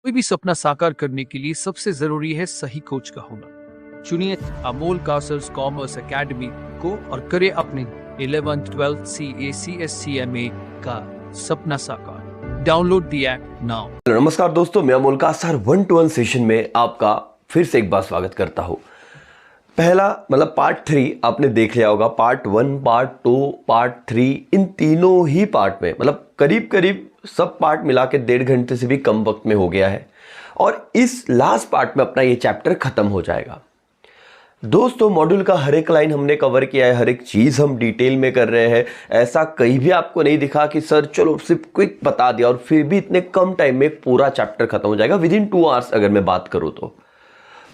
कोई भी सपना साकार करने के लिए सबसे जरूरी है सही कोच का होना। चुनिए अमोल कासर्स कॉमर्स एकेडमी को और करें अपने 11th 12th CA/CSE/CMA का सपना साकार। Download the app now. नमस्कार दोस्तों, मैं अमोल कासर 1-to-1 सेशन में आपका फिर से एक बार स्वागत करता हूँ। पहला पार्ट 3 आपने देख लिया होगा। पार्ट 1, पार्ट 2, पार्ट 3, इन तीनों ही पार्ट में करीब करीब सब पार्ट मिला के 1.5 घंटे से भी कम वक्त में हो गया है और इस लास्ट पार्ट में अपना ये चैप्टर खत्म हो जाएगा। दोस्तों, मॉड्यूल का हर एक लाइन हमने कवर किया है, हर एक चीज हम डिटेल में कर रहे हैं। ऐसा कहीं भी आपको नहीं दिखा कि सर चलो सिर्फ क्विक बता दिया और फिर भी इतने कम टाइम में पूरा चैप्टर खत्म हो जाएगा विदिन 2 आवर्स अगर मैं बात करूं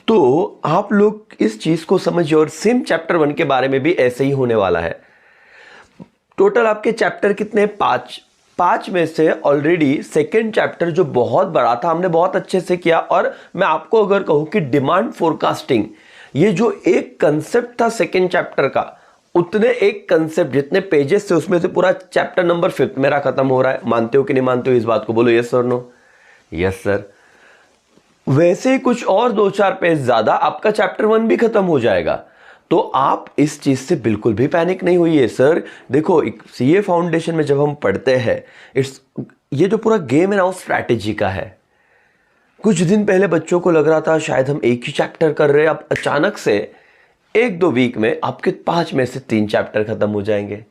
तो आप लोग इस चीज को समझिए। और सेम चैप्टर 1 के बारे में भी ऐसे ही होने वाला है। टोटल आपके चैप्टर कितने? 5 में से ऑलरेडी सेकेंड चैप्टर जो बहुत बड़ा था हमने बहुत अच्छे से किया। और मैं आपको अगर कहूं कि डिमांड फोरकास्टिंग, ये जो एक कंसेप्ट था सेकेंड चैप्टर का, उतने एक कंसेप्ट जितने पेजेस थे उसमें से पूरा चैप्टर नंबर 5 मेरा खत्म हो रहा है। मानते हो कि नहीं मानते हो इस बात को? बोलो यस और नो। Yes sir. वैसे ही कुछ और 2-4 पेज ज्यादा आपका चैप्टर 1 भी खत्म हो जाएगा। तो आप इस चीज से बिल्कुल भी पैनिक नहीं हुई है सर। देखो, एक सीए फाउंडेशन में जब हम पढ़ते हैं, ये जो पूरा गेम है ना, वो स्ट्रैटेजी का है। कुछ दिन पहले बच्चों को लग रहा था शायद हम एक ही चैप्टर कर रहे हैं, अब अचानक से 1-2 वीक में आपके 5 में से 3 चैप्टर खत्म हो जाएंगे।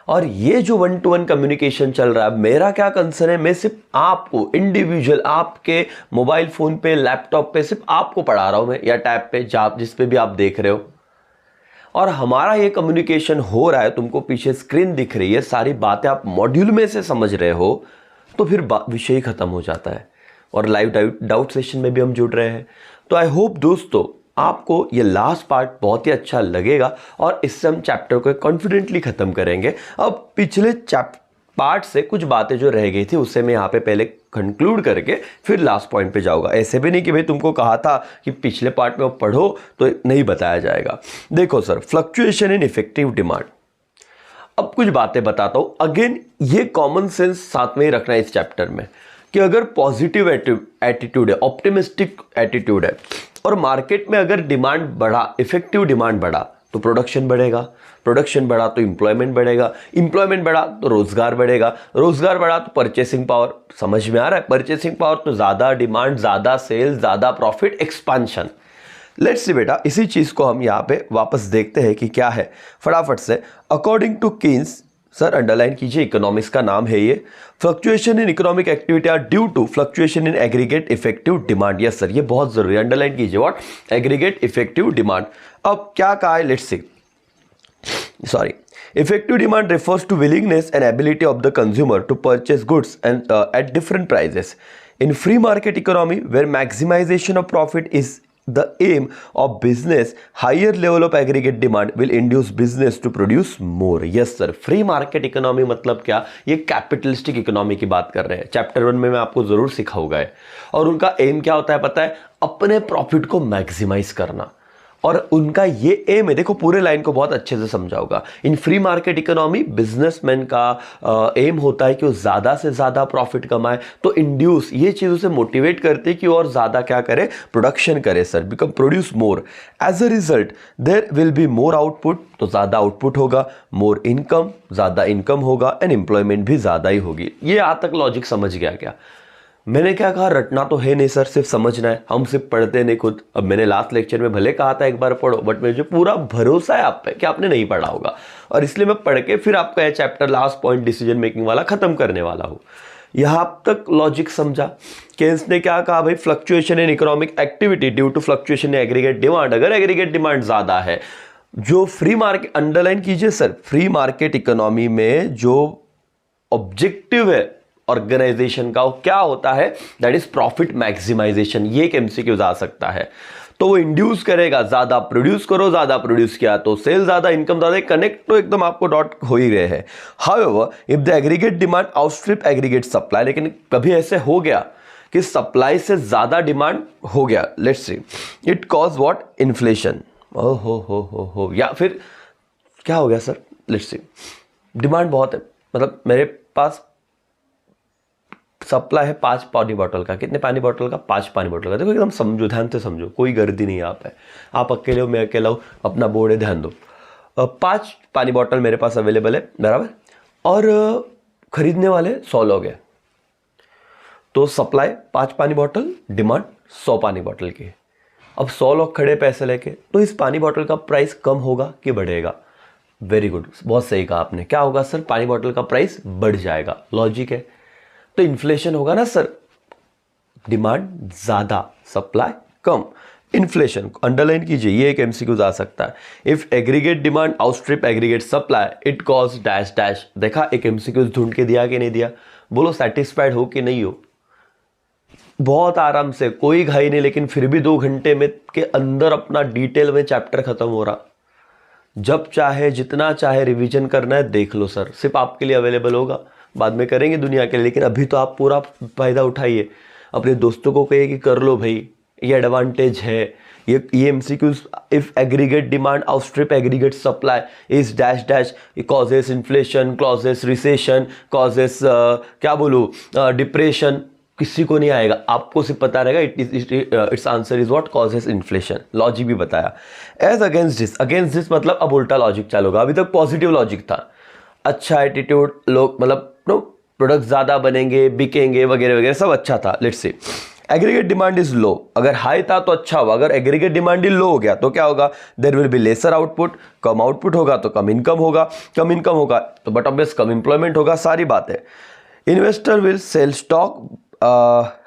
और ये जो 1-to-1 कम्युनिकेशन चल रहा है, मेरा क्या कंसर्न है, मैं सिर्फ आपको इंडिविजुअल आपके मोबाइल फोन पे, लैपटॉप पे सिर्फ आपको पढ़ा रहा हूं मैं, या टैब पे जिस पे भी आप देख रहे हो। और हमारा ये कम्युनिकेशन हो रहा है, तुमको पीछे स्क्रीन दिख रही है, सारी बातें आप मॉड्यूल में से समझ रहे हो, तो फिर विषय ही खत्म हो जाता है। और लाइव डाउट सेशन में भी हम जुड़ रहे हैं। तो आई होप दोस्तों आपको ये लास्ट पार्ट बहुत ही अच्छा लगेगा और इससे हम चैप्टर को कॉन्फिडेंटली खत्म करेंगे। अब पिछले पार्ट से कुछ बातें जो रह गई थी उससे मैं यहाँ पे पहले कंक्लूड करके फिर लास्ट पॉइंट पे जाऊंगा। ऐसे भी नहीं कि भाई तुमको कहा था कि पिछले पार्ट में पढ़ो तो नहीं बताया जाएगा। देखो sir, fluctuation in effective demand. अब कुछ बातें बताता हूं। अगेन ये कॉमन सेंस साथ में ही रखना है इस चैप्टर में कि अगर पॉजिटिव एटीट्यूड है, ऑप्टिमिस्टिक एटीट्यूड है और मार्केट में अगर डिमांड बढ़ा, इफेक्टिव डिमांड बढ़ा तो प्रोडक्शन बढ़ेगा, प्रोडक्शन बढ़ा तो इंप्लॉयमेंट बढ़ेगा, इंप्लॉयमेंट बढ़ा तो रोजगार बढ़ेगा, रोजगार बढ़ा तो परचेसिंग पावर। समझ में आ रहा है? परचेसिंग पावर तो ज्यादा डिमांड, ज्यादा सेल, ज्यादा प्रॉफिट, एक्सपांशन। लेट्स सी बेटा, इसी चीज को हम यहां पे वापस देखते हैं कि क्या है फटाफट से। According to Keynes, sir underline कीजिए, इकोनॉमिक्स का नाम है ये। Fluctuation in economic activity are due to fluctuation in aggregate effective demand. Yes sir, ये बहुत जरूरी है, अंडरलाइन कीजिए। व्हाट? Aggregate effective demand. अब क्या कहा है, let's see. Sorry, effective demand refers to willingness and ability of the consumer to purchase goods and at different prices. In free market economy, where maximization of profit is the aim of business, higher level of aggregate demand will induce business to produce more. Yes sir, free market economy मतलब क्या? ये capitalistic economy की बात कर रहे हैं। Chapter 1 में मैं आपको जरूर सिखाऊंगा। और उनका एम क्या होता है पता है? अपने प्रॉफिट को मैक्सिमाइज करना। और उनका ये एम है, देखो पूरे लाइन को बहुत अच्छे से समझाऊंगा। In free market economy businessman का एम होता है कि वो ज्यादा से ज्यादा प्रॉफिट कमाए। तो इंड्यूस, ये चीज उसे मोटिवेट करती है कि और ज्यादा क्या करे? प्रोडक्शन करे sir, become produce more. As a result there will be more output, तो ज्यादा आउटपुट होगा, मोर इनकम, ज्यादा इनकम होगा, एंड एम्प्लॉयमेंट भी ज्यादा ही होगी। ये आज तक लॉजिक समझ गया क्या? मैंने क्या कहा? रटना तो है नहीं सर, सिर्फ समझना है। हम सिर्फ पढ़ते नहीं खुद। अब मैंने लास्ट लेक्चर में भले कहा था एक बार पढ़ो, बट मुझे पूरा भरोसा है आप पे कि आपने नहीं पढ़ा होगा, और इसलिए मैं पढ़ के फिर आपका ये chapter last point decision making वाला खत्म करने वाला हूं। यहां तक लॉजिक समझा? केन्स ने क्या कहा भाई? Fluctuation in economic activity due to fluctuation in aggregate demand. अगर एग्रीगेट डिमांड ज्यादा है, जो फ्री मार्केट, अंडरलाइन कीजिए सर, फ्री मार्केट इकोनॉमी में जो ऑब्जेक्टिव है ऑर्गेनाइजेशन का, वो क्या होता है? That is profit maximization. ये एक एमसीक्यू आ सकता है। तो वो इंड्यूस करेगा, ज्यादा प्रोड्यूस करो, ज्यादा प्रोड्यूस किया तो सेल ज्यादा, इनकम ज्यादा। कनेक्ट तो एकदम आपको डॉट हो ही रहे हैं। However if the aggregate demand outstrip aggregate supply, लेकिन कभी ऐसे हो गया कि सप्लाई से ज्यादा डिमांड हो गया, let's see, it cause what? Inflation. हो, या फिर क्या हो गया सर? लेट्स सी, डिमांड बहुत है, मेरे पास सप्लाई है 5 पानी बॉटल का, कितने पानी बॉटल का? 5 पानी बॉटल का। देखो एकदम समझो, ध्यान से समझो, कोई गर्दी नहीं यहाँ पे, आप अकेले हो, मैं अकेला हूँ, अपना बोर्ड है, ध्यान दो। 5 पानी बॉटल मेरे पास अवेलेबल है, बराबर, और खरीदने वाले 100 लोग हैं, तो सप्लाई 5 पानी बॉटल, डिमांड 100 पानी बॉटल की। अब 100 लोग खड़े पैसे लेके, तो इस पानी बॉटल का प्राइस कम होगा कि बढ़ेगा? वेरी गुड, बहुत सही कहा आपने। क्या होगा सर? पानी बॉटल का प्राइस बढ़ जाएगा, लॉजिक है। तो इन्फ्लेशन होगा ना सर, डिमांड ज्यादा, सप्लाई कम, इन्फ्लेशन अंडरलाइन कीजिए, ये एक एमसीक्यू आ सकता है। If aggregate demand outstrip aggregate supply it cause dash dash. देखा, एक एमसीक्यू ढूंढ के दिया कि नहीं दिया? बोलो सेटिस्फाइड हो कि नहीं हो? बहुत आराम से, कोई घाई नहीं, लेकिन फिर भी 2 घंटे में के अंदर अपना डिटेल में चैप्टर खत्म हो रहा। जब चाहे जितना चाहे रिवीजन करना है देख लो सर, सिर्फ आपके लिए अवेलेबल होगा, बाद में करेंगे दुनिया के लिए, लेकिन अभी तो आप पूरा फायदा उठाइए। अपने दोस्तों को कहिए कि कर लो भाई, ये एडवांटेज है। ये MCQs, if aggregate demand outstrip aggregate supply is dash dash causes inflation, causes recession, causes क्या बोलूँ, डिप्रेशन, किसी को नहीं आएगा, आपको सिर्फ पता रहेगा it's answer is what causes inflation. Logic भी बताया। एज अगेंस्ट दिस मतलब अब उल्टा लॉजिक चालू होगा। अभी तक पॉजिटिव लॉजिक था, अच्छा एटीट्यूड, लोग मतलब नो प्रोडक्ट ज्यादा बनेंगे, बिकेंगे वगैरह वगैरह, सब अच्छा था। Let's see, aggregate demand is low, अगर हाई था तो अच्छा हुआ, अगर एग्रीगेट डिमांड ही लो हो गया तो क्या होगा? There will be lesser output, कम आउटपुट होगा तो कम इनकम होगा, कम इनकम होगा तो बट ऑब्वियस कम एम्प्लॉयमेंट होगा, सारी बात है। Investor will sell stock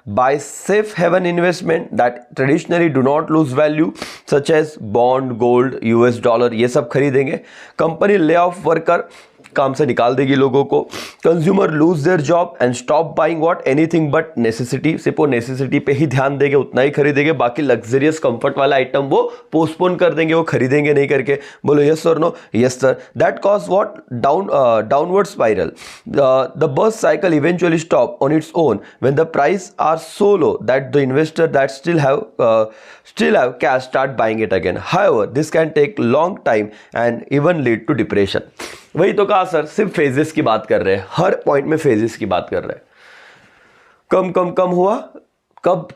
by safe haven investment that traditionally do not lose value such as bond, gold, US dollar, ये सब खरीदेंगे। कंपनी ले ऑफ वर्कर, काम से निकाल देगी लोगों को। Consumer lose their job and stop buying what anything but necessity, सिर्फ वो नेसेसिटी पे ही ध्यान देंगे, उतना ही खरीदेंगे, बाकी लग्जरियस कंफर्ट वाला आइटम वो पोस्टपोन कर देंगे, वो खरीदेंगे नहीं करके। बोलो यस और no? Yes sir. That cause what downward spiral, the burst cycle eventually stop on its own when the price are so low that the investor that still have cash start buying it again. However, this can take long time and even lead to depression. वही तो कहा sir, सिर्फ phases की बात कर रहे हैं, हर point में फेजेस की बात कर रहे हैं। कम कम कम हुआ, कब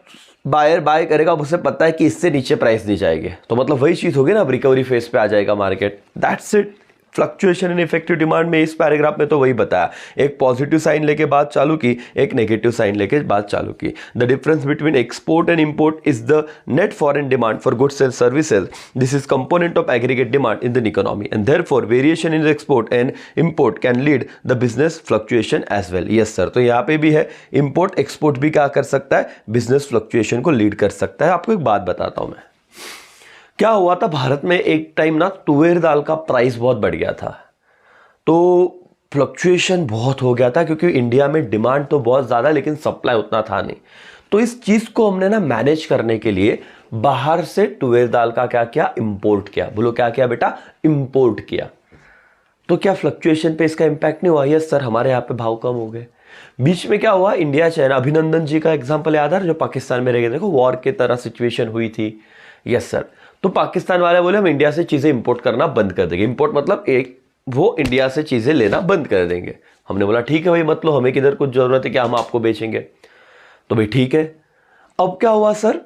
बायर बाय करेगा उसे पता है कि इससे नीचे प्राइस नहीं जाएगी, तो मतलब वही चीज होगी ना, अब रिकवरी फेज पे आ जाएगा market. That's it. Fluctuation in effective demand में इस पैराग्राफ में तो वही बताया, एक पॉजिटिव साइन लेके बात चालू की, एक नेगेटिव साइन लेके बात चालू की। The difference between export and import is the net foreign demand for goods and services. This is component of aggregate demand in the economy and therefore variation in export and import can lead the business fluctuation as well. Yes sir, तो यहाँ पे भी है, import export भी क्या कर सकता है? बिजनेस फ्लक्चुएशन को लीड कर सकता है। आपको एक बात बताता हूं मैं, क्या हुआ था भारत में एक टाइम ना, तुवेर दाल का प्राइस बहुत बढ़ गया था, तो फ्लक्चुएशन बहुत हो गया था, क्योंकि इंडिया में डिमांड तो बहुत ज़्यादा लेकिन सप्लाई उतना था नहीं। तो इस चीज़ को हमने ना मैनेज करने के लिए बाहर से तुवेर दाल का क्या किया? इंपोर्ट किया। बोलो क्या किया बेटा? इंपोर्ट किया। तो क्या फ्लक्चुएशन पे इसका इंपैक्ट नहीं हुआ? यस सर, हमारे यहाँ पे भाव कम हो गए। बीच में क्या हुआ? इंडिया चाइना, अभिनंदन जी का एग्जाम्पल याद है जो पाकिस्तान में रह गए, देखो वॉर की तरह सिचुएशन हुई थी। यस सर, तो पाकिस्तान वाले बोले हम इंडिया से चीजें इंपोर्ट करना बंद कर देंगे। इंपोर्ट मतलब एक वो इंडिया से चीजें लेना बंद कर देंगे। हमने बोला ठीक है भाई, मत लो, हमें किधर कुछ जरूरत है, क्या हम आपको बेचेंगे? तो भाई ठीक है। अब क्या हुआ सर,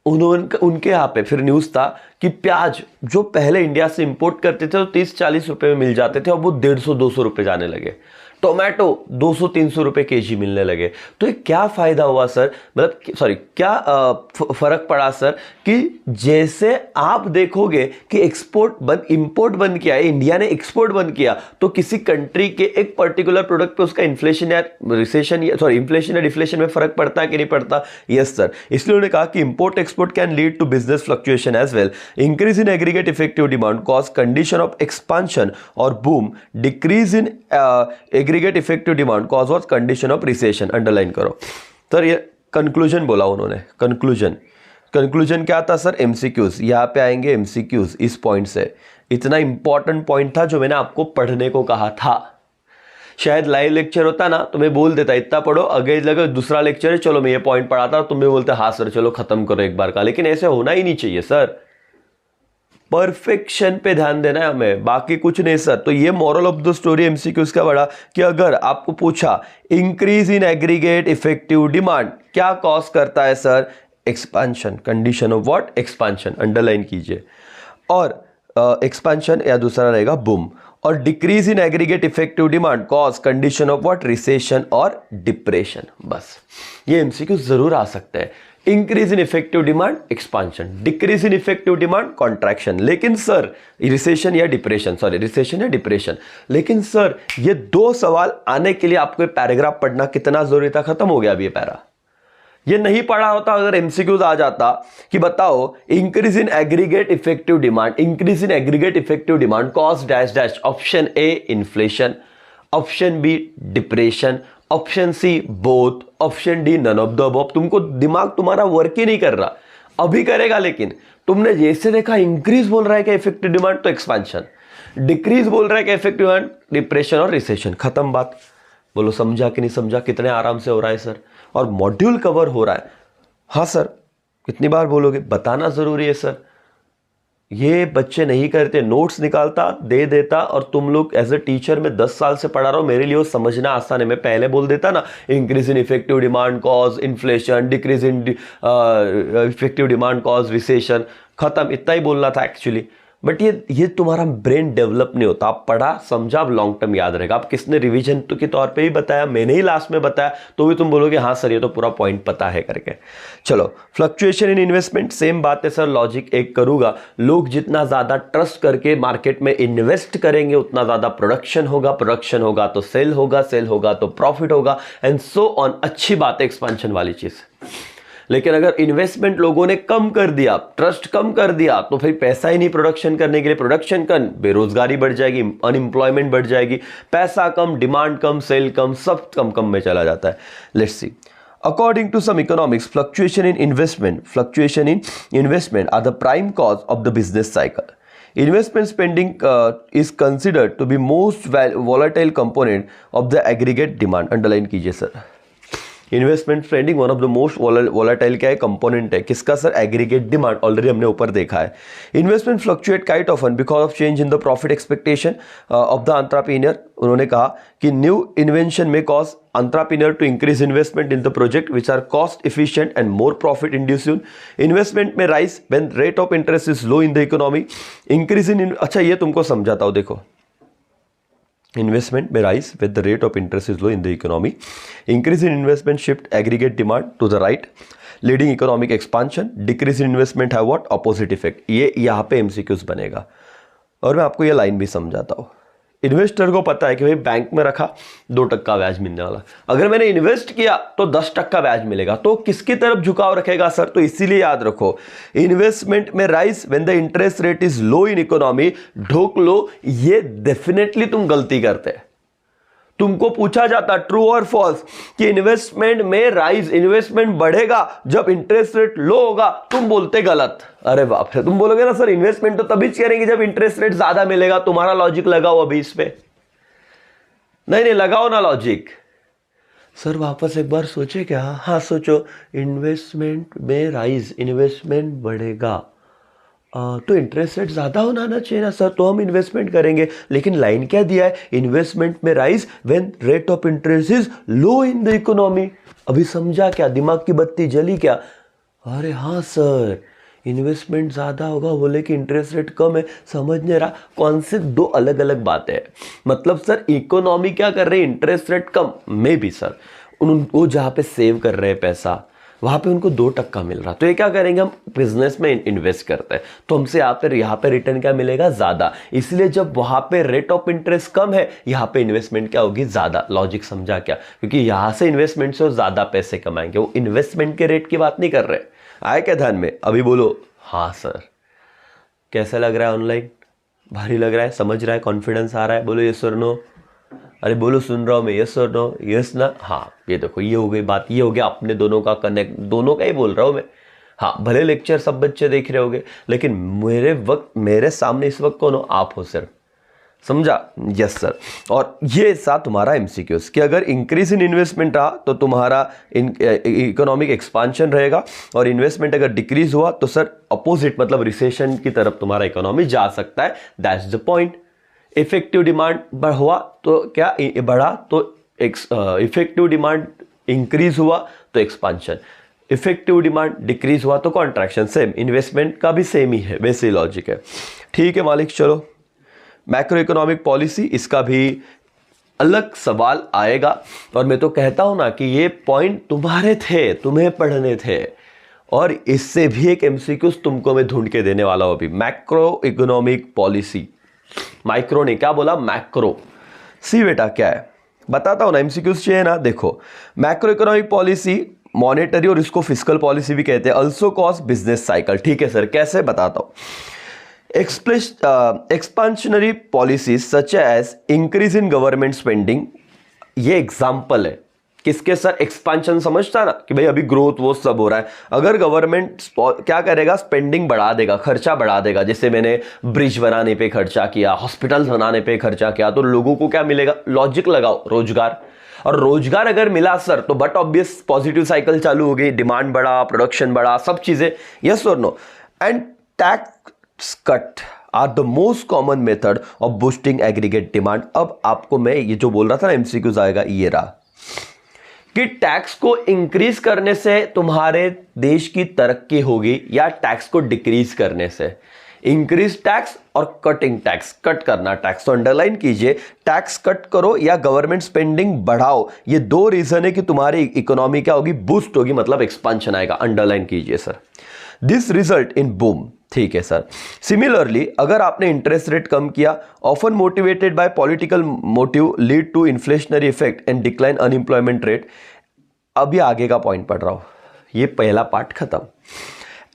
उनके यहाँ पे फिर न्यूज था कि प्याज जो पहले इंडिया से इंपोर्ट करते थे तो 30-40 रुपए में मिल जाते थे, अब वो 150-200 रुपए जाने लगे। टोमेटो 200-300 रुपए केजी मिलने लगे। तो ये क्या फायदा हुआ सर, मतलब सॉरी क्या फर्क पड़ा सर, कि जैसे आप देखोगे कि एक्सपोर्ट बंद, इंपोर्ट बंद किया है, इंडिया ने एक्सपोर्ट बंद किया, तो किसी कंट्री के एक पर्टिकुलर प्रोडक्ट पे उसका इन्फ्लेशन या रिसेशन या इन्फ्लेशन या डिफ्लेशन में फर्क पड़ता है कि नहीं पड़ता? Yes sir. इसलिए उन्होंने कहा कि import export can lead to business fluctuation as well. Increase in aggregate effective demand cause condition of expansion और boom, decrease in aggregate effective demand cause was condition of recession. Underline करो sir, ये conclusion बोला उन्होंने। Conclusion क्या था sir? MCQs, यहां पे आएंगे एमसीक्यूज इस पॉइंट से। इतना इंपॉर्टेंट पॉइंट था जो मैंने आपको पढ़ने को कहा था। शायद लाइव लेक्चर होता ना तो मैं बोल देता इतना पढ़ो, अगले लगे दूसरा लेक्चर है चलो मैं ये पॉइंट पढ़ाता, तुम भी बोलते हाँ सर चलो खत्म करो एक बार का, लेकिन ऐसे होना ही नहीं चाहिए सर। परफेक्शन पे ध्यान देना है हमें, बाकी कुछ नहीं सर। तो ये moral of the story MCQs का बड़ा कि अगर आपको पूछा increase in aggregate effective demand क्या कॉज करता है sir, expansion, condition of what, expansion, underline कीजिए। और एक्सपांशन या दूसरा रहेगा बूम। और decrease in aggregate effective demand cause condition of what, recession और डिप्रेशन। बस ये एमसीक्यू जरूर आ सकते हैं। Increase in effective demand expansion, decrease in effective demand contraction. लेकिन सर रिसेशन या डिप्रेशन, सॉरी रिसेशन या डिप्रेशन। लेकिन सर ये दो सवाल आने के लिए आपको पैराग्राफ पढ़ना कितना जरूरी था, खत्म हो गया अभी ये पैरा। ये नहीं पढ़ा होता अगर एमसीक्यूज आ जाता कि बताओ increase in aggregate effective demand, increase in aggregate effective demand cause dash dash, option A inflation, option B depression, option C both, option D none of the above. तुमको दिमाग तुम्हारा वर्क ही नहीं कर रहा, अभी करेगा। लेकिन तुमने जैसे देखा इंक्रीज बोल रहा है क्या इफेक्टिव डिमांड, तो एक्सपांशन, डिक्रीज बोल रहा है क्या इफेक्टिव डिमांड, डिप्रेशन और रिसेशन, खत्म बात। बोलो समझा कि नहीं समझा, कितने आराम से हो रहा है सर, और मॉड्यूल कवर हो रहा है। हाँ सर, कितनी बार बोलोगे, बताना जरूरी है सर। ये बच्चे नहीं करते, नोट्स निकालता दे देता, और तुम लोग एज ए टीचर में 10 साल से पढ़ा रहा हूं, मेरे लिए वो समझना आसान है। मैं पहले बोल देता ना, increase in effective demand cause inflation, decrease in effective demand cause recession, खत्म, इतना ही बोलना था एक्चुअली। बट ये तुम्हारा ब्रेन डेवलप नहीं होता। आप पढ़ा समझा, अब लॉन्ग टर्म याद रहेगा। आप किसने रिवीजन तो के तौर पे ही बताया, मैंने ही लास्ट में बताया, तो भी तुम बोलोगे हाँ सर ये तो पूरा पॉइंट पता है करके। चलो, फ्लक्चुएशन इन इन्वेस्टमेंट, सेम बात है सर, लॉजिक एक करूंगा। लोग जितना ज्यादा ट्रस्ट करके मार्केट में इन्वेस्ट करेंगे उतना ज्यादा प्रोडक्शन होगा, प्रोडक्शन होगा तो सेल होगा, सेल होगा तो प्रॉफिट होगा, एंड सो ऑन। अच्छी बात है एक्सपेंशन वाली चीज। लेकिन अगर इन्वेस्टमेंट लोगों ने कम कर दिया, ट्रस्ट कम कर दिया, तो फिर पैसा ही नहीं प्रोडक्शन करने के लिए, प्रोडक्शन कम, बेरोजगारी बढ़ जाएगी, अनएम्प्लॉयमेंट बढ़ जाएगी, पैसा कम, डिमांड कम, सेल कम, सब कम कम में चला जाता है। Let's C, according to some economics, fluctuation in investment are the prime cause of the business cycle. Investment spending is considered to be most volatile component of the aggregate demand. Underline कीजिए sir. Investment spending one of the most volatile क्या है, component है किसका sir, aggregate demand. Already हमने ऊपर देखा है। Investment fluctuate quite often because of change in the profit expectation of the entrepreneur. उन्होंने कहा कि new invention may cause entrepreneur to increase investment in the project which are cost efficient and more profit inducing. Investment may rise when rate of interest is low in the economy. Increase in, अच्छा ये तुमको समझाता हूं, देखो investment may rise with the rate of interest is low in the economy. Increase in investment shift aggregate demand to the right, leading economic expansion. Decrease in investment have what, opposite effect. ये यहाँ पे MCQs बनेगा। और मैं आपको ये line भी समझाता हूँ। इन्वेस्टर को पता है कि भाई बैंक में रखा 2% ब्याज मिलने वाला, अगर मैंने इन्वेस्ट किया तो 10% ब्याज मिलेगा, तो किसकी तरफ झुकाव रखेगा सर। तो इसीलिए याद रखो, investment may rise when the interest rate is low in economy, ढोक लो, ये डेफिनेटली तुम गलती करते हैं। तुमको पूछा जाता ट्रू और फॉल्स कि इन्वेस्टमेंट में राइज, इन्वेस्टमेंट बढ़ेगा जब इंटरेस्ट रेट लो होगा, तुम बोलते गलत। अरे बाप रे, तुम बोलोगे ना सर इन्वेस्टमेंट तो तभी करेंगे जब इंटरेस्ट रेट ज्यादा मिलेगा। तुम्हारा लॉजिक लगाओ अभी इस पे, नहीं लगाओ ना लॉजिक सर। वापस एक बार सोचे क्या, हाँ सोचो, इन्वेस्टमेंट में राइज, इन्वेस्टमेंट बढ़ेगा तो इंटरेस्ट रेट ज्यादा होना चाहिए ना सर, तो हम इन्वेस्टमेंट करेंगे। लेकिन लाइन क्या दिया है, investment may rise when rate of interest is low in the economy. अभी समझा क्या, दिमाग की बत्ती जली क्या। अरे हाँ सर, इन्वेस्टमेंट ज्यादा होगा बोले कि इंटरेस्ट रेट कम है, समझ नहीं रहा कौन से दो अलग अलग बातें हैं। मतलब सर इकोनॉमी क्या कर रही है, इंटरेस्ट रेट कम, मे भी सर उनको जहाँ पे सेव कर रहे हैं पैसा वहां पे उनको 2% मिल रहा, तो ये क्या करेंगे, हम बिजनेस में इन्वेस्ट करते हैं तो हमसे यहाँ पे रिटर्न क्या मिलेगा, ज्यादा। इसलिए जब वहां पे रेट ऑफ इंटरेस्ट कम है, यहाँ पे इन्वेस्टमेंट क्या होगी, ज्यादा। लॉजिक समझा क्या, क्योंकि यहां से इन्वेस्टमेंट से वो ज्यादा पैसे कमाएंगे, वो इन्वेस्टमेंट के रेट की बात नहीं कर रहे। आए क्या ध्यान में, अभी बोलो हाँ सर। कैसा लग रहा है, ऑनलाइन भारी लग रहा है, समझ रहा है, कॉन्फिडेंस आ रहा है, बोलो यस और नो। अरे बोलो सुन रहा हूं मैं, यस और नो, यस ना। हाँ ये देखो, ये हो गई बात, ये हो गया अपने दोनों का कनेक्ट, दोनों का ही बोल रहा हूं मैं। हाँ भले लेक्चर सब बच्चे देख रहे होगे, लेकिन मेरे सामने इस वक्त कौन हो, आप हो सिर्फ। समझा? Yes sir. और ये था तुम्हारा एमसीक्यूज कि अगर इंक्रीज इन इन्वेस्टमेंट रहा तो तुम्हारा इकोनॉमिक एक्सपांशन रहेगा, और इन्वेस्टमेंट अगर डिक्रीज हुआ तो सर अपोजिट मतलब रिसेशन की तरफ तुम्हारा इकोनॉमी जा सकता है। That's the point. Effective demand हुआ तो क्या बढ़ा, तो इफेक्टिव डिमांड इंक्रीज हुआ तो एक्सपांशन, इफेक्टिव डिमांड डिक्रीज हुआ तो कॉन्ट्रैक्शन। सेम इन्वेस्टमेंट का भी सेम ही है, वैसे ही लॉजिक है। ठीक है मालिक, चलो मैक्रो इकोनॉमिक पॉलिसी, इसका भी अलग सवाल आएगा। और मैं तो कहता हूं ना कि ये पॉइंट तुम्हारे थे, तुम्हें पढ़ने थे, और इससे भी एक एमसीक्यूज तुमको मैं ढूंढ के देने वाला हूं अभी। मैक्रो इकोनॉमिक पॉलिसी, माइक्रो ने क्या बोला, मैक्रो। सी बेटा क्या है बताता हूं ना, एमसीक्यूज चाहिए ना। देखो मैक्रो इकोनॉमिक पॉलिसी मॉनेटरी, और इसको फिस्कल पॉलिसी भी कहते हैं, अल्सो कॉज बिजनेस साइकिल। ठीक है सर, कैसे बताता हूं। Expansionary policies such as increase in government spending, ये एग्जाम्पल है किसके सर, एक्सपांशन। समझता ना कि भाई अभी ग्रोथ वो सब हो रहा है, अगर गवर्नमेंट क्या करेगा, स्पेंडिंग बढ़ा देगा, खर्चा बढ़ा देगा। जैसे मैंने ब्रिज बनाने पे खर्चा किया, हॉस्पिटल बनाने पे खर्चा किया, तो लोगों को क्या मिलेगा, लॉजिक लगाओ, रोजगार। और रोजगार अगर मिला सर तो बट ऑब्वियस पॉजिटिव साइकिल चालू हो गई, डिमांड बढ़ा, प्रोडक्शन बढ़ा, सब चीजें। यस और no. And tax cut are the most common method of boosting aggregate demand. अब आपको मैं ये जो बोल रहा था ना एमसीक्यूज आएगा, ये रहा कि टैक्स को इंक्रीज करने से तुम्हारे देश की तरक्की होगी या टैक्स को डिक्रीज करने से। इंक्रीज टैक्स और कटिंग टैक्स, कट करना टैक्स। तो अंडरलाइन कीजिए, टैक्स कट करो या गवर्नमेंट स्पेंडिंग बढ़ाओ, ये दो रीजन है कि तुम्हारी इकोनॉमी क्या होगी, बूस्ट होगी, मतलब एक्सपांशन आएगा। अंडरलाइन कीजिए sir. This result in boom. ठीक है सर। सिमिलरली अगर आपने इंटरेस्ट रेट कम किया, often motivated by political motive, lead to inflationary effect and decline unemployment rate. अभी आगे का पॉइंट पढ़ रहा हूं, ये पहला पार्ट खत्म।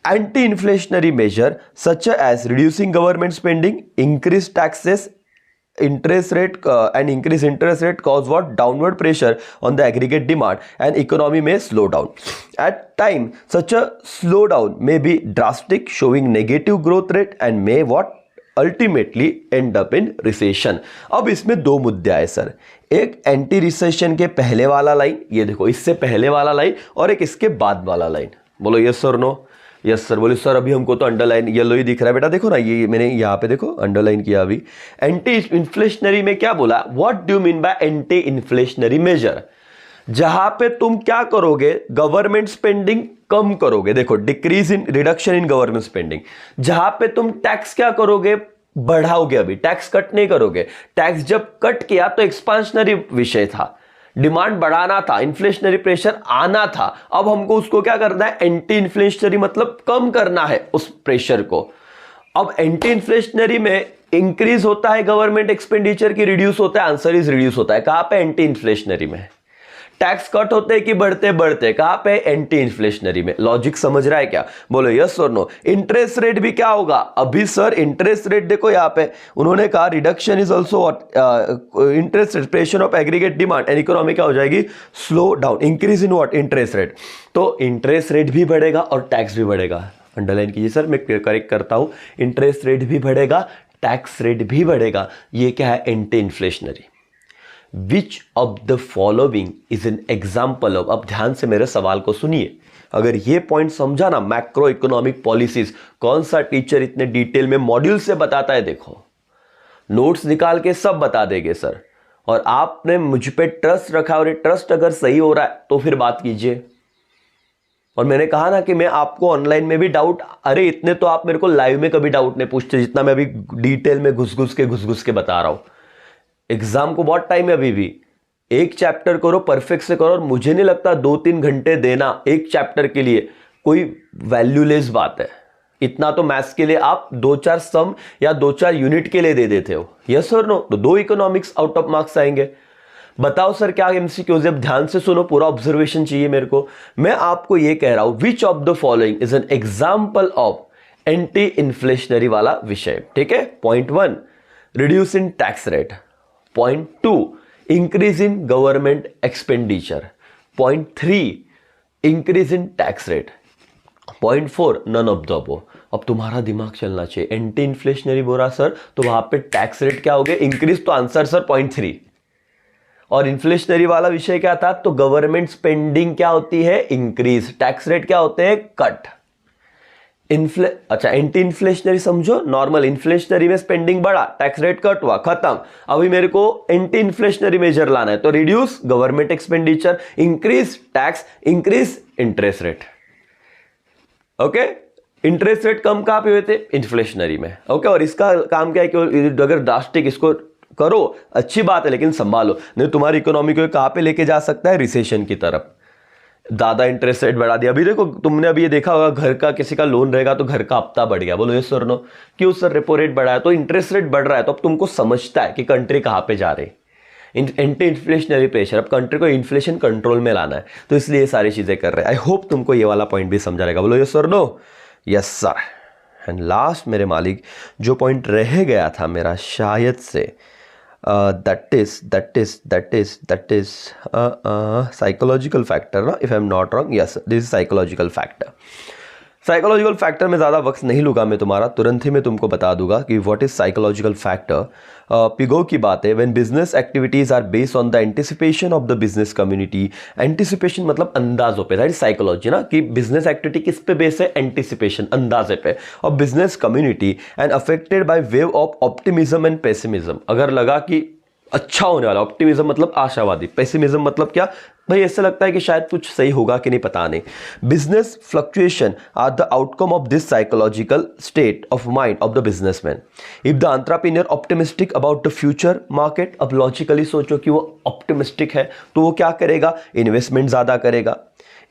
Anti inflationary measure such as reducing government spending, increase taxes, interest rate and increase interest rate cause what, downward pressure on the aggregate demand and economy may slow down. At time such a slowdown may be drastic, showing negative growth rate and may what, ultimately end up in recession. अब इसमें दो मुद्दे आए sir, एक anti recession के पहले वाला line, ये देखो इससे पहले वाला लाइन, और एक इसके बाद वाला लाइन। बोलो यस और नो। Yes sir. बोले सर अभी हमको तो अंडरलाइन येलो ही दिख रहा है। बेटा देखो ना, ये मैंने यहाँ पे देखो अंडरलाइन किया अभी। एंटी इन्फ्लेशनरी में क्या बोला, what do mean by anti inflationary measure, जहां पे तुम क्या करोगे, गवर्नमेंट स्पेंडिंग कम करोगे। देखो decrease in, reduction in government spending. जहां पे तुम टैक्स क्या करोगे, बढ़ाओगे। अभी टैक्स कट नहीं करोगे। टैक्स जब कट किया तो एक्सपांशनरी विषय था, डिमांड बढ़ाना था, इन्फ्लेशनरी प्रेशर आना था। अब हमको उसको क्या करना है, एंटी इन्फ्लेशनरी मतलब कम करना है उस प्रेशर को। अब एंटी इन्फ्लेशनरी में इंक्रीज होता है गवर्नमेंट एक्सपेंडिचर की रिड्यूस होता है, आंसर इज रिड्यूस होता है। कहां पे, एंटी इन्फ्लेशनरी में। टैक्स कट होते हैं कि बढ़ते बढ़ते, कहां पे, एंटी इन्फ्लेशनरी में। लॉजिक समझ रहा है क्या, बोलो यस और नो। इंटरेस्ट रेट भी क्या होगा, अभी सर इंटरेस्ट रेट देखो यहां पे उन्होंने कहा reduction is also interest rate, pressure of aggregate demand and economy क्या हो जाएगी, slow down. Increase in what, interest rate. तो इंटरेस्ट रेट भी बढ़ेगा और टैक्स भी बढ़ेगा। अंडरलाइन कीजिए सर, मैं करेक्ट करता हूं, इंटरेस्ट रेट भी बढ़ेगा, टैक्स रेट भी बढ़ेगा। ये क्या है, anti inflationary. Which of the following is an example of, अब ध्यान से मेरे सवाल को सुनिए, अगर ये पॉइंट समझा ना, मैक्रो इकोनॉमिक पॉलिसीज कौन सा टीचर इतने डिटेल में मॉड्यूल से बताता है, देखो नोट्स निकाल के सब बता देंगे सर। और आपने मुझ पे ट्रस्ट रखा, और ये ट्रस्ट अगर सही हो रहा है तो फिर बात कीजिए। और मैंने कहा ना कि मैं आपको ऑनलाइन में भी डाउट, अरे इतने तो आप मेरे को लाइव में कभी डाउट नहीं पूछते जितना मैं अभी डिटेल में घुस घुस के बता रहा हूं। एग्जाम को बहुत टाइम है अभी भी, एक चैप्टर करो, परफेक्ट से करो। और मुझे नहीं लगता 2-3 घंटे देना एक चैप्टर के लिए कोई वैल्यूलेस बात है। इतना तो मैथ्स के लिए आप 2-4 सम या 2-4 यूनिट के लिए दे देते हो। यस और नो, तो 2 इकोनॉमिक्स आउट ऑफ मार्क्स आएंगे। बताओ सर क्या एमसीक्यूज, अब ध्यान से सुनो, पूरा ऑब्जर्वेशन चाहिए मेरे को। मैं आपको ये कह रहा हूं, which of the following is an example of anti inflationary वाला विषय। ठीक है, point 1 reduce in tax rate, point 2 increase in government expenditure, point 3 increase in tax rate. Point 4 none of the above. अब तुम्हारा दिमाग चलना चाहिए, एंटी इन्फ्लेशनरी बोला सर तो वहां पे टैक्स रेट क्या हो गया, इंक्रीज, तो आंसर सर पॉइंट 3। और इन्फ्लेशनरी वाला विषय क्या था, तो गवर्नमेंट स्पेंडिंग क्या होती है, इंक्रीज, टैक्स रेट क्या होते हैं, कट। अच्छा, एंटी इन्फ्लेशनरी समझो, नॉर्मल इन्फ्लेशनरी में स्पेंडिंग बढ़ा, टैक्स रेट कट हुआ, खत्म। अभी मेरे को एंटी इन्फ्लेशनरी मेजर लाना है, तो reduce government expenditure, increase tax, increase interest rate. Okay, interest rate कम कहां पे हुए थे, इन्फ्लेशनरी में। ओके, और इसका काम क्या है कि अगर ड्रास्टिक इसको करो अच्छी बात है, लेकिन संभालो, नहीं तुम्हारी इकोनॉमी को कहां पे लेके जा सकता है, रिसेशन की तरफ। ज्यादा इंटरेस्ट रेट बढ़ा दिया, अभी देखो तुमने अभी ये देखा होगा, घर का किसी का लोन रहेगा तो घर का हफ्ता बढ़ गया, बोलो ये सर नो, क्यों सर, रेपो रेट बढ़ा है तो इंटरेस्ट रेट बढ़ रहा है, तो अब तुमको समझता है कि कंट्री कहां पे जा रही है, एंटी इन्फ्लेशनरी प्रेशर, अब कंट्री को इन्फ्लेशन कंट्रोल में लाना है, तो इसलिए ये सारी चीजें कर रहे हैं। आई होप तुमको ये वाला पॉइंट भी समझा रहेगा, बोलो ये sir no, yes sir. And last मेरे मालिक जो पॉइंट रह गया था मेरा शायद से, that is psychological factor, ना, if I'm not wrong, yes, this is psychological factor। Psychological factor में ज़्यादा वक्त नहीं लूँगा मैं तुम्हारा, तुरंत ही मैं तुमको बता दूंगा कि what is psychological factor. Pigou की बात है, when business activities are based on the anticipation of the business community. Anticipation मतलब अंदाजों पे, दैट इज साइकोलॉजी ना, कि बिजनेस एक्टिविटी किस पे बेस है, एंटिसिपेशन, अंदाजे पे, और business community and affected by wave of optimism and pessimism. अगर लगा कि अच्छा होने वाला, ऑप्टिमिज्म मतलब आशावादी, पेसिमिज्म मतलब क्या, भाई ऐसा लगता है कि शायद कुछ सही होगा कि नहीं, पता नहीं। Business fluctuation are the outcome of this psychological state of mind of the businessman. If the entrepreneur optimistic about the future market, अब लॉजिकली सोचो कि वो ऑप्टिमिस्टिक है तो वो क्या करेगा, इन्वेस्टमेंट ज्यादा करेगा,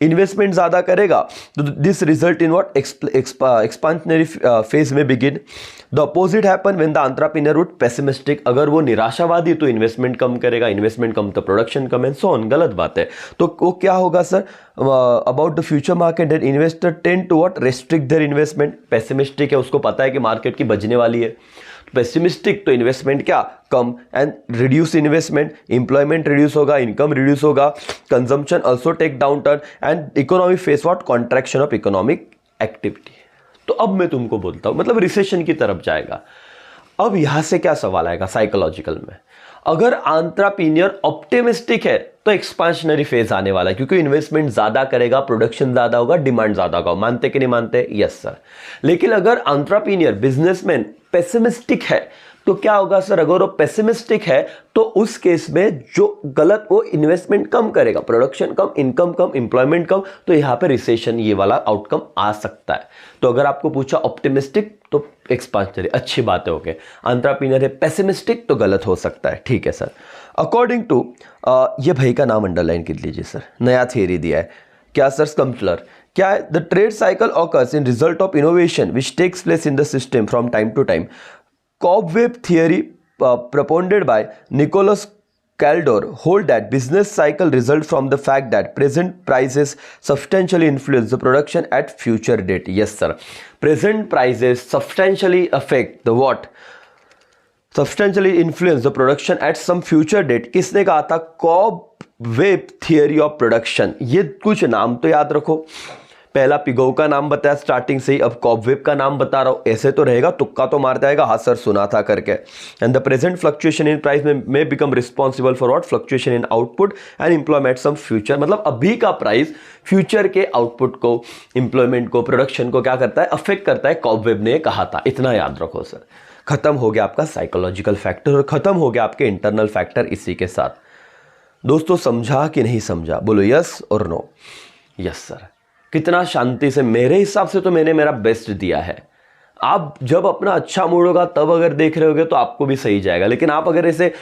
इन्वेस्टमेंट ज्यादा करेगा तो this result in what, expansionary phase में begin. The opposite happen when the entrepreneur would pessimistic, अगर वो निराशावादी तो इन्वेस्टमेंट कम करेगा, इन्वेस्टमेंट कम तो प्रोडक्शन कम, एंड सो ऑन, गलत बात है। तो वो क्या होगा sir, about the future market that investor tend to what, restrict their investment. Pessimistic है, उसको पता है कि मार्केट की बजने वाली है, पेसिमिस्टिक तो इन्वेस्टमेंट क्या, कम, and reduce investment, employment reduce होगा, इनकम रिड्यूस होगा, consumption also take downturn, and economy face what, contraction of economic activity. तो अब मैं तुमको बोलता हूं, मतलब रिसेशन की तरफ जाएगा। अब यहां से क्या सवाल आएगा साइकोलॉजिकल में, अगर एंटरप्रेन्योर ऑप्टिमिस्टिक है तो एक्सपांशनरी फेज आने वाला है, क्योंकि इन्वेस्टमेंट ज्यादा करेगा, प्रोडक्शन ज्यादा होगा, डिमांड ज्यादा होगा। मानते कि नहीं मानते, यस सर। लेकिन अगर एंटरप्रेन्योर बिजनेसमैन पेसिमिस्टिक है तो क्या होगा सर, अगर वो पेसिमिस्टिक है तो उस केस में जो गलत, वो इन्वेस्टमेंट कम करेगा, प्रोडक्शन कम, इनकम कम, एम्प्लॉयमेंट कम, तो यहां पे रिसेशन ये वाला आउटकम आ सकता है। तो अगर आपको पूछा ऑप्टिमिस्टिक तो एक्सपांशनरी, अच्छी बात है, ओके। एंटरप्रेन्योर है पेसिमिस्टिक तो गलत हो सकता है, ठीक है सर। अकॉर्डिंग टू, ये भाई का नाम अंडरलाइन कर लीजिए सर, नया थियरी दिया है क्या सर, स्कम्पलर। क्या है, the trade cycle occurs in result of innovation which takes place in the system from time to time. Cobweb theory propounded by Nicholas Kaldor hold that business cycle result from the fact that present prices substantially influence the production at future date. Yes sir, present prices substantially affect the what, substantially influence the production at some future date। किसने कहा था, Cobweb theory of production। ये कुछ नाम तो याद रखो, पहला पिगो का नाम बताया स्टार्टिंग से ही, अब कॉबवेब का नाम बता रहा हूं, ऐसे तो रहेगा, तुक्का तो मार जाएगा, हाँ सर सुना था करके। And the present fluctuation in price may become responsible for what, fluctuation in output and employment some future. मतलब अभी का प्राइस फ्यूचर के आउटपुट को, एम्प्लॉयमेंट को, प्रोडक्शन को क्या करता है, अफेक्ट करता है, कॉबवेब ने कहा था। इतना याद रखो सर। खत्म हो गया आपका साइकोलॉजिकल फैक्टर और खत्म हो गया आपके इंटरनल फैक्टर। इसी के साथ दोस्तों, समझा कि नहीं समझा, बोलो यस और नो। यस सर, कितना शांति से, मेरे हिसाब से तो मैंने मेरा बेस्ट दिया है। आप जब अपना अच्छा मूड होगा तब अगर देख रहे होगे तो आपको भी सही जाएगा, लेकिन आप अगर ऐसे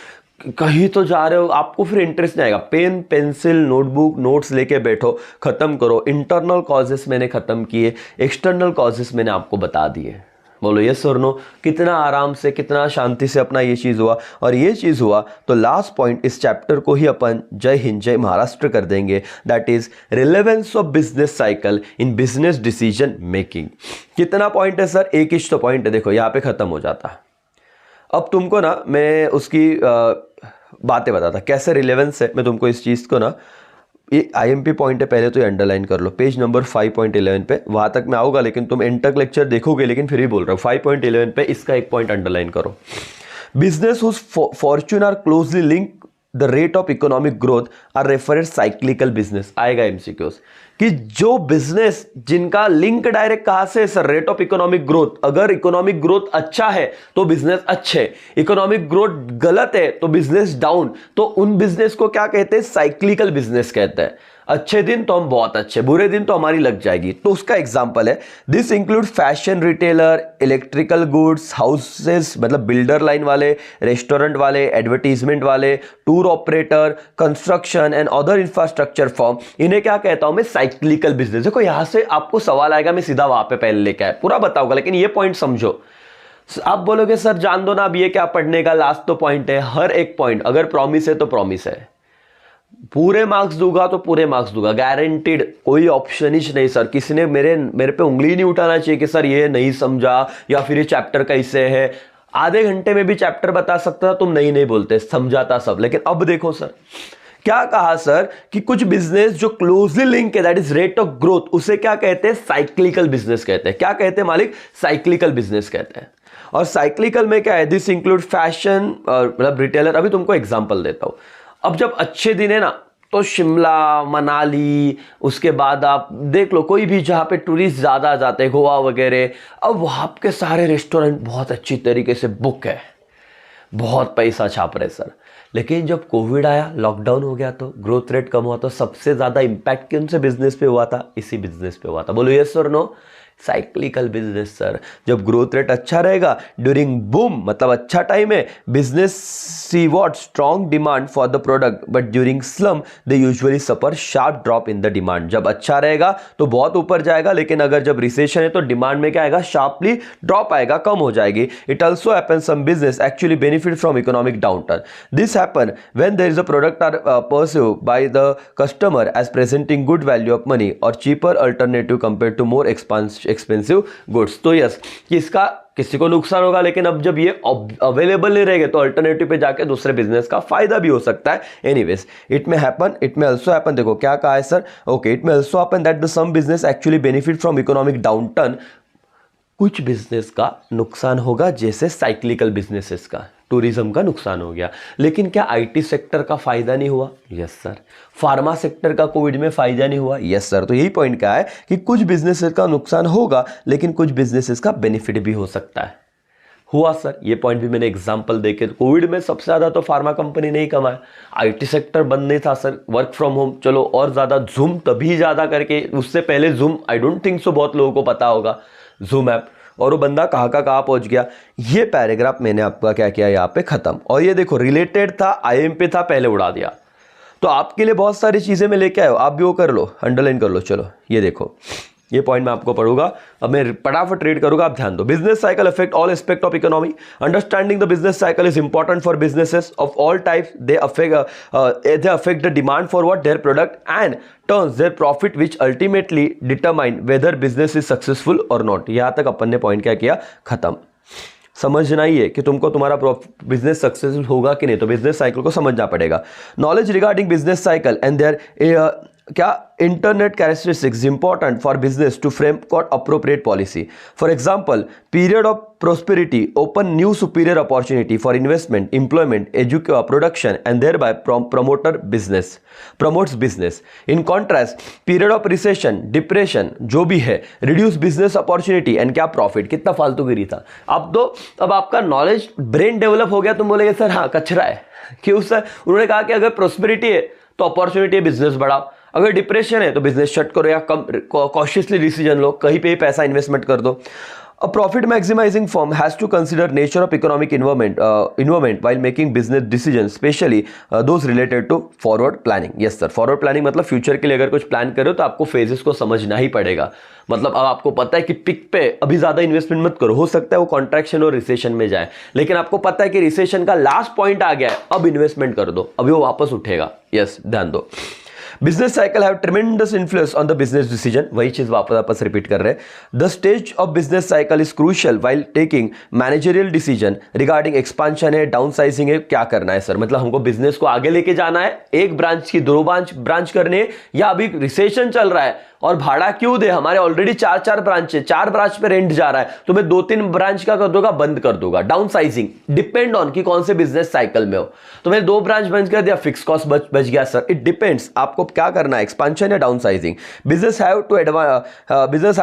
कहीं तो जा रहे हो, आपको फिर इंटरेस्ट नहीं आएगा। पेन, पेंसिल, नोटबुक, नोट्स लेके बैठो, खत्म करो। इंटरनल कॉजेस मैंने खत्म किए, एक्सटर्नल कॉजेस मैंने आपको बता दिए। बोलो यस और नो। कितना आराम से, कितना शांति से अपना ये चीज़ हुआ। और ये चीज़ हुआ तो लास्ट पॉइंट इस चैप्टर को ही अपन जय हिंद जय महाराष्ट्र कर देंगे, that is relevance of business cycle in business decision making. कितना पॉइंट है सर, एक ही तो पॉइंट है, देखो यहाँ पे खत्म हो जाता। अब तुमको ना मैं उसकी बातें बताता कैसे रिलेवेंस है, मैं तुमको इस चीज़ को ना ये IMP पॉइंट है, पहले तो ये अंडरलाइन कर लो, पेज नंबर 5.11 पे, वहां तक मैं आऊँगा लेकिन तुम एंड तक लेक्चर देखोगे, लेकिन फिर भी बोल रहा हूँ 5.11 पे इसका एक पॉइंट अंडरलाइन करो। Business whose fortune are closely link the rate of economic growth are referred cyclical business. आएगा MCQs कि जो बिजनेस जिनका लिंक डायरेक्ट कहां से sir, rate of economic growth. अगर इकोनॉमिक ग्रोथ अच्छा है तो बिजनेस अच्छे, इकोनॉमिक ग्रोथ गलत है तो बिजनेस डाउन, तो उन बिजनेस को क्या कहते हैं, साइक्लिकल बिजनेस कहते हैं। अच्छे दिन तो हम बहुत अच्छे, बुरे दिन तो हमारी लग जाएगी। तो उसका एग्जांपल है, this include fashion retailer, electrical goods, houses मतलब बिल्डर लाइन वाले, रेस्टोरेंट वाले, एडवर्टीजमेंट वाले, tour operator, construction and other infrastructure firm. इन्हें क्या कहता हूं मैं, साइक्लिकल बिजनेस। देखो यहां से आपको सवाल आएगा, मैं सीधा वहां पे पहले लेके आया, पूरा बताऊंगा, लेकिन ये पॉइंट समझो। आप बोलोगे सर जान दो ना, अब ये क्या पढ़ने का, लास्ट तो पॉइंट है। हर एक पॉइंट अगर प्रॉमिस है तो प्रॉमिस है, पूरे मार्क्स दूंगा तो पूरे मार्क्स दूंगा, गारंटीड, कोई ऑप्शन ही नहीं सर। किसी ने मेरे पे उंगली नहीं उठाना चाहिए कि सर ये नहीं समझा या फिर ये चैप्टर कैसे है। आधे घंटे में भी चैप्टर बता सकता था, तुम नहीं बोलते, समझाता सब। लेकिन अब देखो सर क्या कहा सर कि कुछ बिजनेस जो क्लोजली लिंक है, that is rate of growth, उसे क्या कहते हैं, साइक्लिकल बिजनेस कहते हैं। क्या कहते हैं मालिक, साइक्लिकल बिजनेस कहते हैं। और साइक्लिकल में क्या है, दिस इंक्लूड फैशन मतलब रिटेलर। अभी तुमको एग्जांपल देता हूं। अब जब अच्छे दिन है ना तो शिमला, मनाली, उसके बाद आप देख लो कोई भी जहाँ पे टूरिस्ट ज़्यादा जाते हैं, गोवा वगैरह, अब वहाँ के सारे रेस्टोरेंट बहुत अच्छी तरीके से बुक है, बहुत पैसा छाप रहे सर। लेकिन जब कोविड आया, लॉकडाउन हो गया, तो ग्रोथ रेट कम हुआ, तो सबसे ज़्यादा इम्पैक्ट किन से बिजनेस पे हुआ था, इसी बिजनेस पे हुआ था। बोलो यस और नो, साइक्लिकल बिजनेस सर। जब ग्रोथ रेट अच्छा रहेगा ड्यूरिंग बूम, मतलब अच्छा टाइम है, business see what strong demand for the product, but during slum they usually suffer sharp drop in the demand. जब अच्छा रहेगा तो बहुत ऊपर जाएगा, लेकिन अगर जब रिसेशन है तो डिमांड में क्या आएगा, शार्पली ड्रॉप आएगा, कम हो जाएगी। It also happen some business actually benefit from economic downturn. This happen when there is a product are pursued by the customer as presenting good value of money और cheaper alternative compare to more expensive goods. तो yes कि इसका किसी को नुकसान होगा, लेकिन अब जब ये अवेलेबल नहीं रहेगा तो अल्टरनेटिव पे जाके दूसरे बिजनेस का फायदा भी हो सकता है। Anyways, it may happen, it may also happen. देखो क्या कहा है sir, okay, it may also happen that the some business actually benefit from economic downturn. कुछ बिजनेस का नुकसान होगा, जैसे साइक्लिकल बिजनेसेस का, टूरिज्म का नुकसान हो गया। लेकिन क्या IT सेक्टर का फायदा नहीं हुआ? Yes sir. फार्मा सेक्टर का कोविड में फायदा नहीं हुआ? Yes sir. तो यही पॉइंट क्या है कि कुछ बिजनेसेस का नुकसान होगा, लेकिन कुछ बिजनेसेस का बेनिफिट भी हो सकता है। हुआ सर, ये पॉइंट भी मैंने एग्जांपल देके, कोविड में सबसे ज्यादा तो फार्मा कंपनी नहीं कमाया, IT सेक्टर बंद नहीं था सर, वर्क फ्रॉम होम, चलो और ज्यादा जूम तभी ज्यादा करके, उससे पहले zoom I don't think so बहुत लोगों को पता होगा, जूम ऐप, और वो बंदा कहाँ का कहाँ पहुंच गया। ये पैराग्राफ मैंने आपका क्या किया यहाँ पे खत्म। और ये देखो रिलेटेड था, IMP था, पहले उड़ा दिया। तो आपके लिए बहुत सारी चीजें मैं लेके आया, आप भी वो कर लो, अंडरलाइन कर लो। चलो ये देखो, ये पॉइंट मैं आपको पढ़ूंगा, अब मैं फटाफट रीड करूंगा, आप ध्यान दो। Business cycle affect all aspect of economy. Understanding the business cycle is important for businesses of all types. They affect the demand for what their product and turns their profit which ultimately determine whether business is successful और not. यहां तक अपन ने point क्या किया, खत्म। समझना ही है कि तुमको तुम्हारा बिजनेस सक्सेसफुल होगा कि नहीं, तो बिजनेस साइकिल को समझना पड़ेगा। Knowledge regarding business cycle and their क्या internet characteristics important for business to frame for appropriate policy. For example, period of prosperity open new superior opportunity for investment, employment, production and thereby promotes business. In contrast, period of recession, depression जो भी है, reduce business opportunity and क्या profit, कितना फालतूगिरी था। अब आपका knowledge brain develop हो गया, तुम बोलेगे सर हाँ कचरा है, क्यों सर? उन्होंने कहा कि अगर प्रोस्पेरिटी है तो अपॉर्चुनिटी है, बिजनेस बढ़ाओ, अगर डिप्रेशन है तो बिजनेस शट करो या कम कॉशियसली डिसीजन लो, कहीं पे ही पैसा इन्वेस्टमेंट कर दो। A profit maximizing firm has to consider nature of economic environment while making business decisions, especially those related to forward planning. Yes sir, forward planning मतलब फ्यूचर के लिए अगर कुछ प्लान करो तो आपको फेजेस को समझना ही पड़ेगा। मतलब अब आपको पता है कि पिक पे अभी ज्यादा इन्वेस्टमेंट मत करो, हो सकता है वो कॉन्ट्रैक्शन और रिसेशन में जाए, लेकिन आपको पता है कि रिसेशन का लास्ट पॉइंट आ गया है, अब इन्वेस्टमेंट कर दो, अभी वो वापस उठेगा। यस, ध्यान दो। Business cycle have ट्रेमेंडस influence on the business decision, वही चीज वापस रिपीट कर रहे हैं। The stage of business cycle is crucial while taking managerial decision regarding expansion है, डाउन साइजिंग है, क्या करना है सर, मतलब हमको बिजनेस को आगे लेके जाना है, एक ब्रांच की 2 ब्रांच करने है, या अभी रिसेशन चल रहा है और भाड़ा क्यों दे, हमारे ऑलरेडी 4 ब्रांच है, 4 ब्रांच पे रेंट जा रहा है, तो मैं 2-3 ब्रांच का कर दूंगा, बंद कर दूंगा। डाउन साइजिंग डिपेंड ऑन कि कौन से बिजनेस साइकिल में हो, तो मैंने 2 ब्रांच बंद कर दिया, फिक्स कॉस्ट बच गया सर। इट डिपेंड्स आपको क्या करना है, एक्सपांशन या downsizing. Business have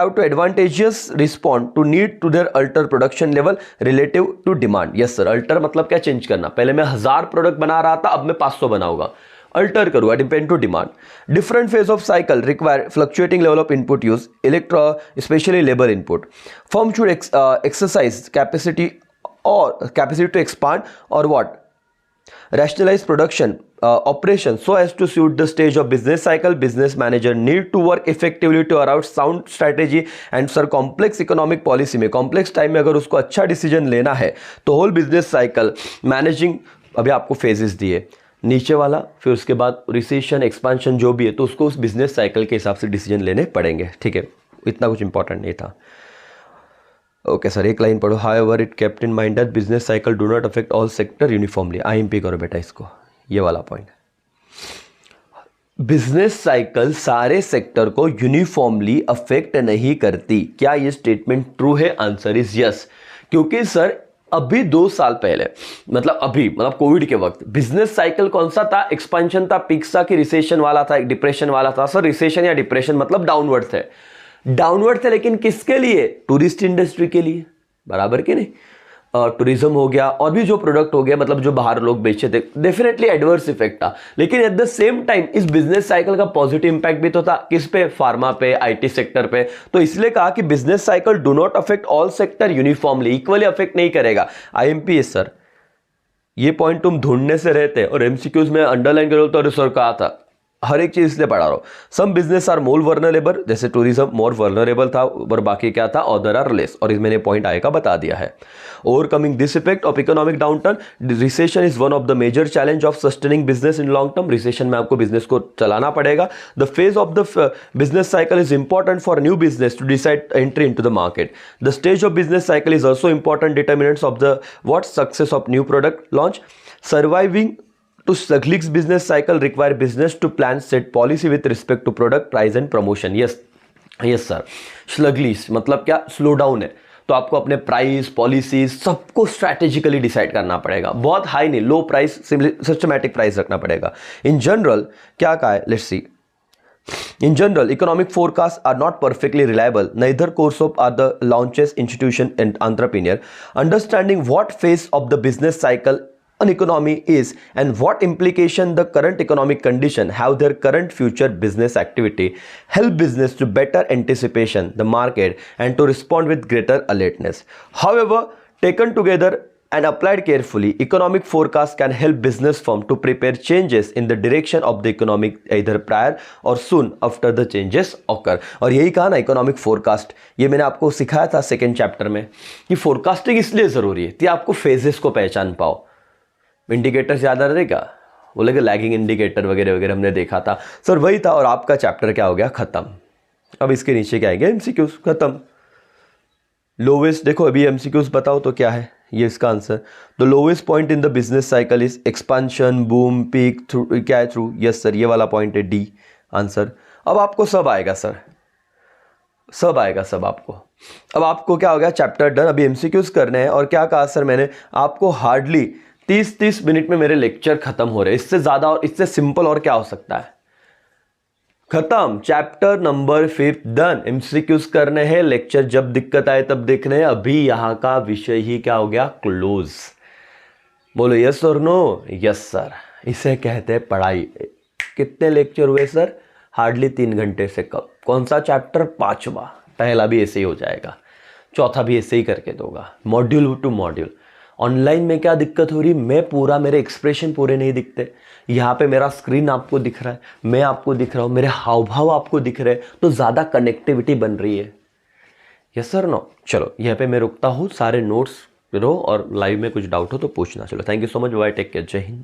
to advantageous respond to need to their alter production level relative to demand. Yes sir, alter मतलब क्या, चेंज करना, पहले मैं 1000 प्रोडक्ट बना रहा था, अब मैं 500 बनाऊंगा, अल्टर करूंगा, depend to demand. Different phase of cycle require fluctuating level of input use, specially labour input. Firm should exercise capacity to expand और what, rationalize production operation so as to suit the stage of business cycle. Business manager need to work effectively to around sound strategy and sir complex economic policy में complex time में अगर उसको अच्छा decision लेना है तो whole business cycle managing, अभी आपको phases दिए नीचे वाला, फिर उसके बाद रिसेशन एक्सपांशन जो भी है, तो उसको उस बिजनेस साइकिल के हिसाब से डिसीजन लेने पड़ेंगे। ठीक है, इतना कुछ इंपॉर्टेंट नहीं था। ओके सर, एक लाइन पढ़ो। However it kept in mind that business cycle do not affect all sector uniformly. IMP करो बेटा इसको, ये वाला पॉइंट। बिजनेस साइकिल सारे सेक्टर को यूनिफॉर्मली अफेक्ट नहीं करती। क्या ये स्टेटमेंट ट्रू है? आंसर इज यस, क्योंकि सर अभी 2 साल पहले, मतलब कोविड के वक्त बिजनेस साइकिल कौन सा था? एक्सपेंशन था, पीक्स था, कि रिसेशन वाला था, एक डिप्रेशन वाला था? सर रिसेशन या डिप्रेशन मतलब डाउनवर्ड थे, डाउनवर्ड थे, लेकिन किसके लिए? टूरिस्ट इंडस्ट्री के लिए, बराबर कि नहीं? टूरिज्म हो गया और भी जो प्रोडक्ट हो गया, मतलब जो बाहर लोग बेचे थे, डेफिनेटली एडवर्स इफेक्ट था। लेकिन एट द सेम टाइम इस बिजनेस साइकिल का पॉजिटिव इंपैक्ट भी तो था, किस पे? फार्मा पे, आईटी सेक्टर पे। तो इसलिए कहा कि business cycle do not affect all sector uniformly, equally affect नहीं करेगा। आईएमपी सर, ये पॉइंट तुम ढूंढने से रहते और एमसीक्यूज में अंडरलाइन करो तो सर कहा था, हर एक चीज इसलिए पढ़ा रहा हूं। Some business are more vulnerable, जैसे टूरिज्म मोर वर्नरेबल था, और बाकी क्या था? अदर आर लेस, और इसमें पॉइंट आएगा बता दिया है। Overcoming this effect of economic downturn, recession is one of the major challenge of sustaining business in long term. Recession में आपको बिजनेस को चलाना पड़ेगा। The phase of the business cycle is important for new business to decide entry into the market. The stage of business cycle is also important determinants of the what success of new product launch. Surviving to Sluglish business cycle require business to plan set policy with respect to product price and promotion. yes sir, Sluglish मतलब क्या? Slow down है, तो आपको अपने price, policies सबको strategically decide करना पड़ेगा। बहुत हाई नहीं, लो प्राइस, सिस्टमैटिक प्राइस रखना पड़ेगा। इन जनरल क्या कहा है, let's C. In general, economic forecasts are not perfectly reliable. Neither course of are the launches, institution and entrepreneur. Understanding what phase of the business cycle an economy is and what implication the current economic condition have their current future business activity help business to better anticipation the market and to respond with greater alertness. However, taken together and applied carefully, economic forecast can help business firm to prepare changes in the direction of the economic either prior or soon after the changes occur. और यही कहा ना, economic forecast, ये मैंने आपको सिखाया था second chapter में कि फोरकास्टिंग इसलिए जरूरी है कि आपको फेजेस को पहचान पाओ। इंडिकेटर्स याद आ रहे क्या? बोले कि लैगिंग इंडिकेटर वगैरह वगैरह हमने देखा था सर, वही था। और आपका चैप्टर क्या हो गया? खत्म। अब इसके नीचे क्या आएंगे? एमसीक्यूज, खत्म। लोवेस्ट देखो, अभी एमसीक्यूज बताओ तो क्या है ये इसका answer. The lowest point in the business cycle is expansion, boom, peak, through, क्या है? थ्रू। यस सर, ये वाला पॉइंट है डी आंसर। अब आपको सब आएगा सर, सब आएगा सब आपको। अब आपको क्या हो गया? Chapter done. अभी एमसीक्यूज करने हैं। और क्या कहा सर मैंने आपको? हार्डली 30 मिनट में मेरे लेक्चर खत्म हो रहे हैं। इससे ज्यादा और इससे सिंपल और क्या हो सकता है? खत्म। Chapter number 5 done. एमसीक्यूज करने हैं, लेक्चर जब दिक्कत आए तब देखने हैं। अभी यहां का विषय ही क्या हो गया? क्लोज। बोलो यस और नो? यस सर, इसे कहते हैं पढ़ाई। कितने लेक्चर हुए सर? हार्डली 3 घंटे से कम। कौन सा चैप्टर? 5वां। पहला भी ऐसे ही हो जाएगा, चौथा भी ऐसे ही करके दूंगा, मॉड्यूल टू मॉड्यूल। ऑनलाइन में क्या दिक्कत हो रही? मेरे एक्सप्रेशन पूरे नहीं दिखते। यहाँ पे मेरा स्क्रीन आपको दिख रहा है, मैं आपको दिख रहा हूँ, मेरे हाव भाव आपको दिख रहे हैं, तो ज़्यादा कनेक्टिविटी बन रही है। Yes sir no? चलो यहाँ पे मैं रुकता हूँ, सारे नोट्स लो और लाइव में कुछ डाउट हो तो पूछना। चलो, thank you so much, bye, take care, जय हिंद।